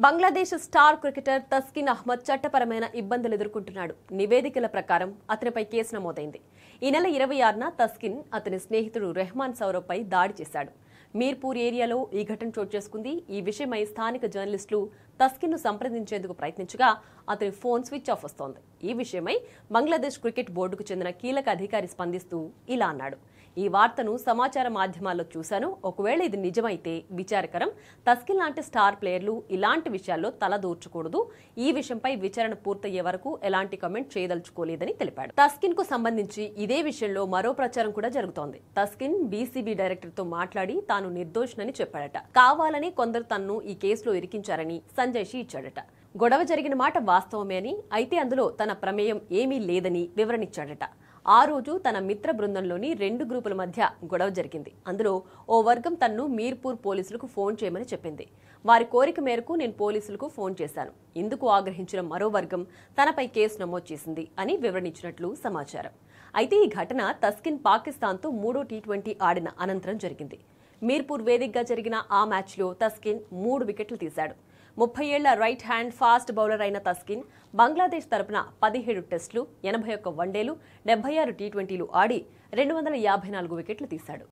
Bangladesh star cricketer Taskin Ahmed చట్టపరమైన ఇబ్బందులు ఎదుర్కొంటున్నాడు. నివేదికల ప్రకారం అతనిపై కేసు నమోదైంది. ఈ నెల 26న తస్కిన్ అతని స్నేహితుడు రెహమాన్ సౌరవ్పై దాడి చేశాడు. మీర్పూర్ ఏరియాలో ఈ ఘటన చోటు చేసుకుంది. ఈ విషయమై స్థానిక జర్నలిస్టులు తస్కిన్ను సంప్రదించేందుకు ప్రయత్నించగా అతని ఫోన్ స్విచ్ ఆఫ్ వస్తోంది. ఈ విషయమై బంగ్లాదేశ్ క్రికెట్ బోర్డుకు చెందిన కీలక అధికారి స్పందిస్తూ ఇలా అన్నాడు: ఈ వార్తను సమాచార మాధ్యమాల్లో చూశాను. ఒకవేళ ఇది నిజమైతే విచారకరం. తస్కిన్ లాంటి స్టార్ ప్లేయర్లు ఇలాంటి విషయాల్లో తలదూర్చకూడదు. ఈ విషయంపై విచారణ పూర్తయ్యే వరకు ఎలాంటి కామెంట్ చేయదలుచుకోలేదని తెలిపాడు. తస్కిన్ కు సంబంధించి ఇదే విషయంలో మరో ప్రచారం కూడా జరుగుతోంది. తస్కిన్ బీసీబీ డైరెక్టర్ తో మాట్లాడి తాను నిర్దోషినని చెప్పాడట. కావాలని కొందరు తన్ను ఈ కేసులో ఇరికించారని సంజయ్ ఇచ్చాడట. గొడవ జరిగిన మాట వాస్తవమే అని, అయితే అందులో తన ప్రమేయం ఏమీ లేదని వివరణిచ్చాడట. ఆ రోజు తన మిత్ర బృందంలోని 2 గ్రూపుల మధ్య గొడవ జరిగింది. అందులో ఓ వర్గం తన్ను మీర్పూర్ పోలీసులకు ఫోన్ చేయమని చెప్పింది. వారి కోరిక మేరకు నేను పోలీసులకు ఫోన్ చేశాను. ఇందుకు ఆగ్రహించిన మరో వర్గం తనపై కేసు నమోదు చేసింది అని వివరణించినట్లు సమాచారం. అయితే ఈ ఘటన తస్కిన్ పాకిస్తాన్తో 3వ టీ20 ఆడిన అనంతరం జరిగింది. మీర్పూర్ వేదికగా జరిగిన ఆ మ్యాచ్లో తస్కిన్ 3 వికెట్లు తీశాడు. 30 ఏళ్ల రైట్ హ్యాండ్ ఫాస్ట్ బౌలర్ అయిన తస్కిన్ బంగ్లాదేశ్ తరపున 17 టెస్టులు, 81 వన్డేలు, 76 టీ20లు ఆడి 254 వికెట్లు తీశాడు.